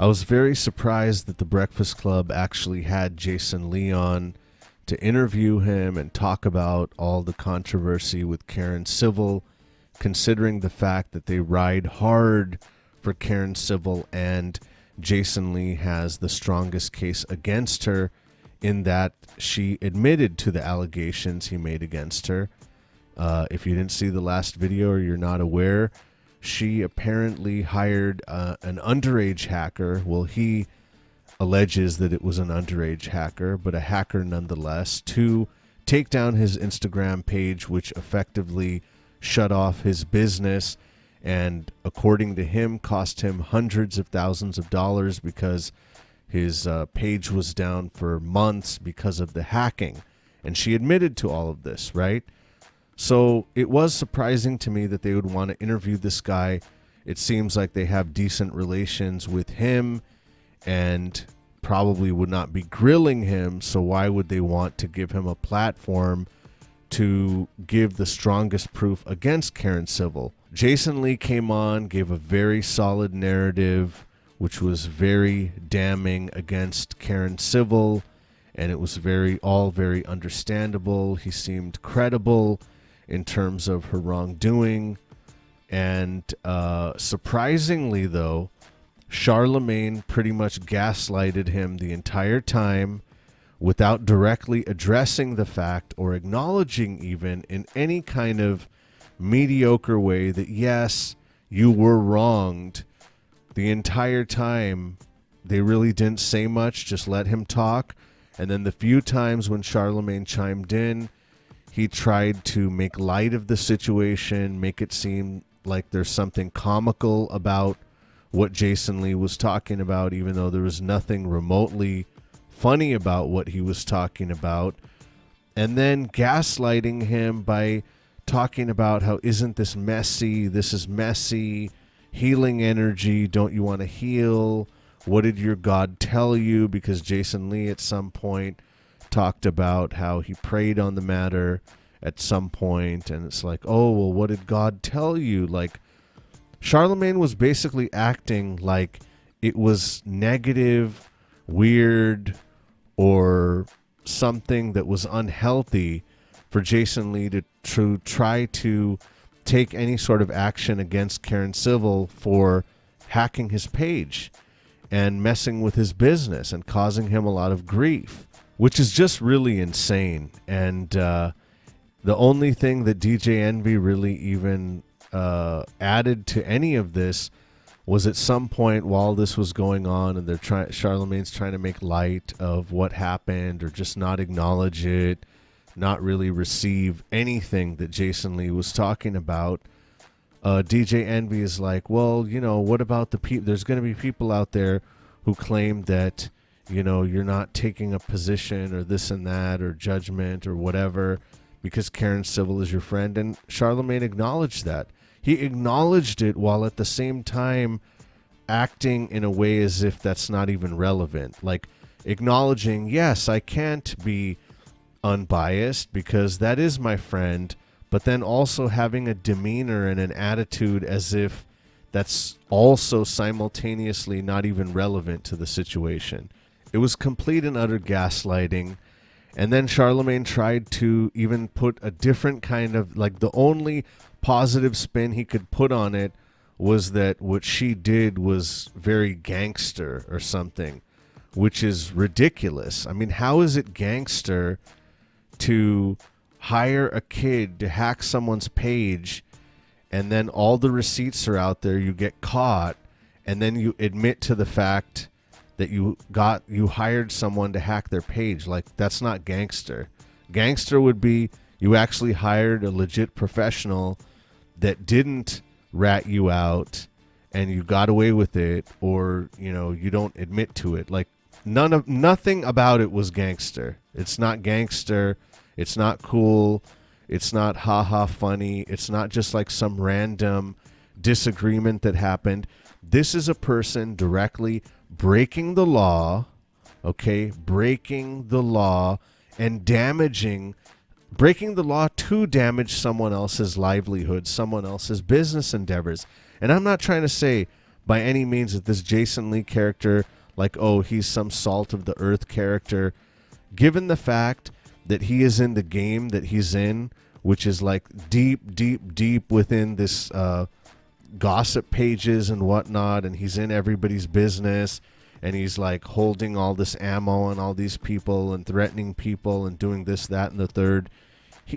I was very surprised that the Breakfast Club actually had Jason Lee on to interview him and talk about all the controversy with Karen Civil, considering the fact that they ride hard for Karen Civil and Jason Lee has the strongest case against her in that she admitted to the allegations he made against her. If you didn't see the last video or you're not aware, she apparently hired an underage hacker. Well, he alleges that it was an underage hacker, but a hacker nonetheless, to take down his Instagram page, which effectively shut off his business and, according to him, cost him hundreds of thousands of dollars because his page was down for months because of the hacking. And she admitted to all of this, right? So it was surprising to me that they would want to interview this guy. It seems like they have decent relations with him and probably would not be grilling him. So why would they want to give him a platform to give the strongest proof against Karen Civil? Jason Lee came on, gave a very solid narrative, which was very damning against Karen Civil, and it was all very understandable. He seemed credible in terms of her wrongdoing. And surprisingly, though, Charlamagne pretty much gaslighted him the entire time without directly addressing the fact or acknowledging even in any kind of mediocre way that, yes, you were wronged. The entire time, they really didn't say much, just let him talk. And then the few times when Charlamagne chimed in, he tried to make light of the situation, make it seem like there's something comical about what Jason Lee was talking about, even though there was nothing remotely funny about what he was talking about. And then gaslighting him by talking about how, isn't this messy? This is messy. Healing energy. Don't you want to heal? What did your God tell you? Because Jason Lee at some point talked about how he prayed on the matter at some point, and it's like, oh, well, what did God tell you? Like, Charlamagne was basically acting like it was negative, weird, or something that was unhealthy for Jason Lee to try to take any sort of action against Karen Civil for hacking his page and messing with his business and causing him a lot of grief, which is just really insane. And the only thing that DJ Envy really even added to any of this was at some point while this was going on and Charlamagne's trying to make light of what happened or just not acknowledge it, not really receive anything that Jason Lee was talking about. DJ Envy is like, well, what about the people? There's going to be people out there who claim that, you're not taking a position or this and that or judgment or whatever because Karen Civil is your friend. And Charlamagne acknowledged that. He acknowledged it while at the same time acting in a way as if that's not even relevant. Like acknowledging, yes, I can't be unbiased because that is my friend, but then also having a demeanor and an attitude as if that's also simultaneously not even relevant to the situation. It was complete and utter gaslighting. And then Charlamagne tried to even put a different kind of, like, the only positive spin he could put on it was that what she did was very gangster or something, which is ridiculous. I mean, how is it gangster to hire a kid to hack someone's page and then all the receipts are out there, you get caught, and then you admit to the fact that you hired someone to hack their page? Like, that's not gangster. Gangster would be you actually hired a legit professional that didn't rat you out and you got away with it, or you don't admit to it. Like, nothing about it was gangster. It's not gangster. It's not cool. It's not haha funny. It's not just like some random disagreement that happened. This is a person directly breaking the law, okay? Breaking the law and breaking the law to damage someone else's livelihood, someone else's business endeavors. And I'm not trying to say by any means that this Jason Lee character, like, oh, he's some salt of the earth character, given the fact that he is in the game that he's in, which is like deep within this gossip pages and whatnot, and he's in everybody's business, and he's like holding all this ammo on all these people and threatening people and doing this, that, and the third.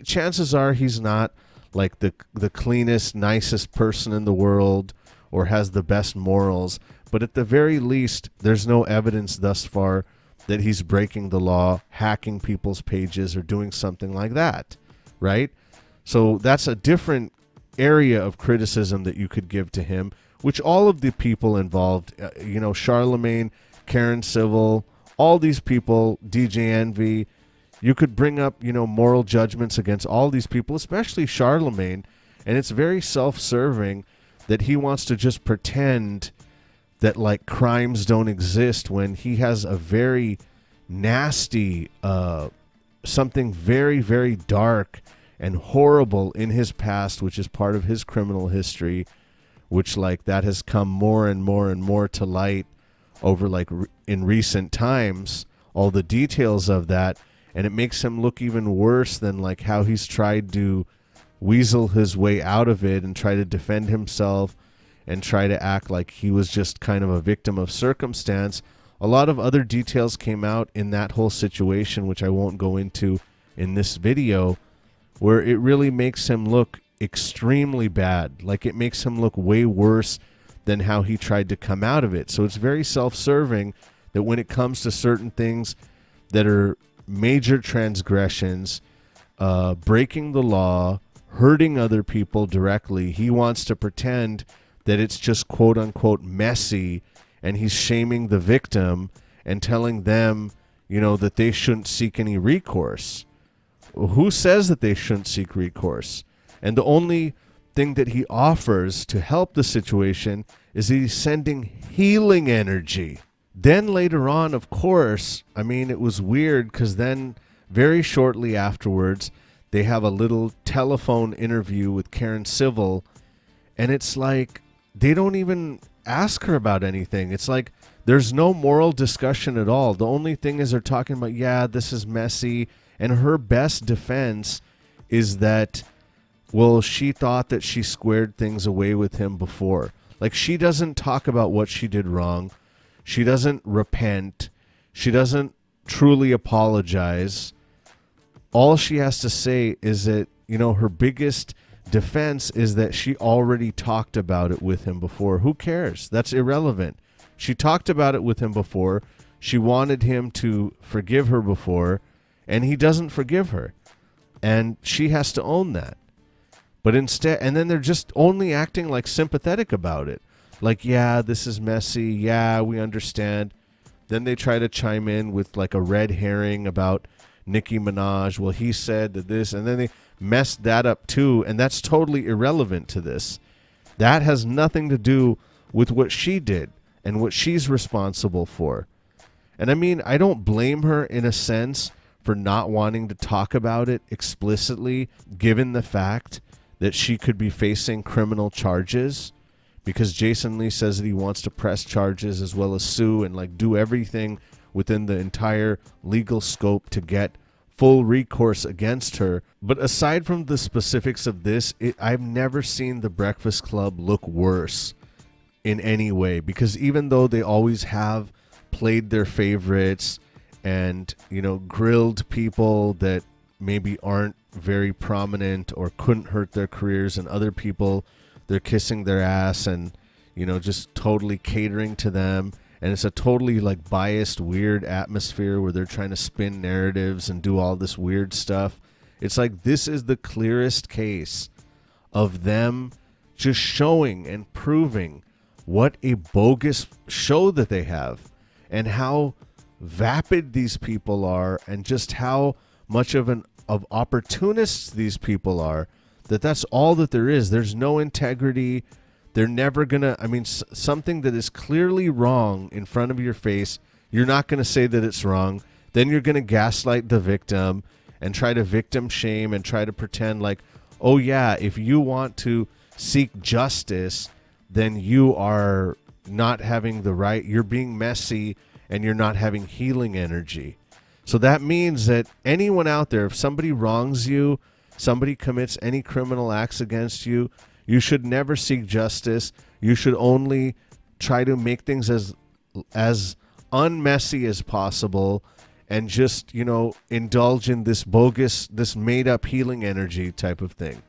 Chances are he's not like the cleanest, nicest person in the world or has the best morals, but at the very least, there's no evidence thus far that he's breaking the law, hacking people's pages, or doing something like that, right? So that's a different area of criticism that you could give to him, which all of the people involved, Charlamagne, Karen Civil, all these people, DJ Envy, you could bring up, moral judgments against all these people, especially Charlamagne, and it's very self-serving that he wants to just pretend that like crimes don't exist when he has a very nasty, something very, very dark and horrible in his past, which is part of his criminal history, which like that has come more and more and more to light over like in recent times, all the details of that. And it makes him look even worse than like how he's tried to weasel his way out of it and try to defend himself and try to act like he was just kind of a victim of circumstance. A lot of other details came out in that whole situation, which I won't go into in this video, where it really makes him look extremely bad. Like it makes him look way worse than how he tried to come out of it. So it's very self-serving that when it comes to certain things that are major transgressions, breaking the law, hurting other people directly, he wants to pretend that it's just quote unquote messy, and he's shaming the victim and telling them, that they shouldn't seek any recourse. Who says that they shouldn't seek recourse? And the only thing that he offers to help the situation is he's sending healing energy. Then later on, of course, it was weird because then very shortly afterwards, they have a little telephone interview with Karen Civil, and it's like they don't even ask her about anything. It's like there's no moral discussion at all. The only thing is they're talking about, yeah, this is messy, and her best defense is that, well, she thought that she squared things away with him before. Like, she doesn't talk about what she did wrong. She doesn't repent. She doesn't truly apologize. All she has to say is that, her biggest defense is that she already talked about it with him before. Who cares? That's irrelevant. She talked about it with him before. She wanted him to forgive her before, and he doesn't forgive her. And she has to own that. But instead, and then they're just only acting like sympathetic about it. Like, yeah, this is messy. Yeah, we understand. Then they try to chime in with like a red herring about Nicki Minaj. Well, he said that this, and then they messed that up too. And that's totally irrelevant to this. That has nothing to do with what she did and what she's responsible for. And I don't blame her in a sense for not wanting to talk about it explicitly, given the fact that she could be facing criminal charges, because Jason Lee says that he wants to press charges as well as sue and like do everything within the entire legal scope to get full recourse against her. But aside from the specifics of this, I've never seen The Breakfast Club look worse in any way, because even though they always have played their favorites and, grilled people that maybe aren't very prominent or couldn't hurt their careers, and other people, they're kissing their ass and, just totally catering to them. And it's a totally like biased, weird atmosphere where they're trying to spin narratives and do all this weird stuff. It's like this is the clearest case of them just showing and proving what a bogus show that they have, and how vapid these people are, and just how much of opportunists these people are. That's all that there is. There's no integrity. They're never gonna, something that is clearly wrong in front of your face, you're not gonna say that it's wrong. Then you're gonna gaslight the victim and try to victim shame and try to pretend like, oh yeah, if you want to seek justice, then you are not having you're being messy and you're not having healing energy. So that means that anyone out there, if somebody wrongs you, somebody commits any criminal acts against you, you should never seek justice. You should only try to make things as unmessy as possible and just, indulge in this bogus, this made up healing energy type of thing.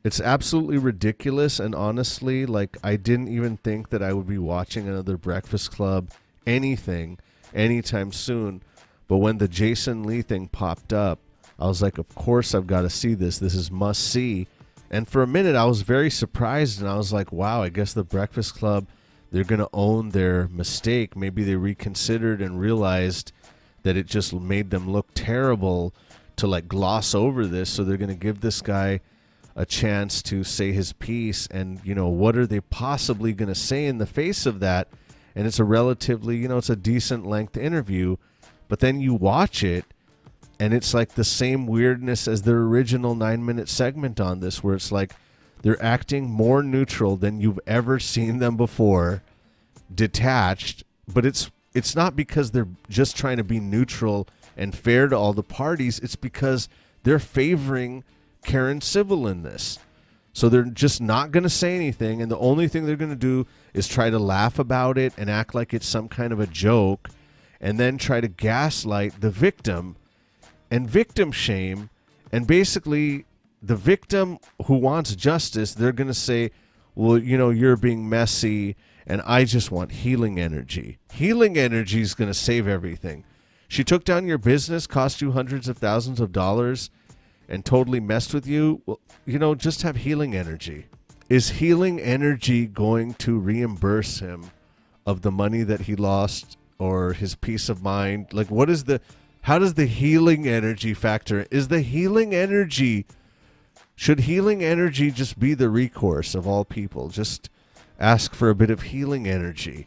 It's absolutely ridiculous. And honestly, I didn't even think that I would be watching another Breakfast Club anything anytime soon. But when the Jason Lee thing popped up, I was like, of course I've got to see this. This is must see. And for a minute, I was very surprised. And I was like, wow, I guess the Breakfast Club, they're going to own their mistake. Maybe they reconsidered and realized that it just made them look terrible to gloss over this. So they're going to give this guy a chance to say his piece. And, what are they possibly going to say in the face of that? And it's a relatively, it's a decent length interview. But then you watch it, and it's the same weirdness as their original 9-minute segment on this, where it's they're acting more neutral than you've ever seen them before, detached. But it's not because they're just trying to be neutral and fair to all the parties. It's because they're favoring Karen Civil in this. So they're just not going to say anything, and the only thing they're going to do is try to laugh about it and act like it's some kind of a joke, and then try to gaslight the victim and victim shame. And basically, the victim who wants justice, they're going to say, well, you're being messy, and I just want healing energy. Healing energy is going to save everything. She took down your business, cost you hundreds of thousands of dollars, and totally messed with you. Well, just have healing energy. Is healing energy going to reimburse him of the money that he lost or his peace of mind? How does the healing energy factor? Should healing energy just be the recourse of all people? Just ask for a bit of healing energy.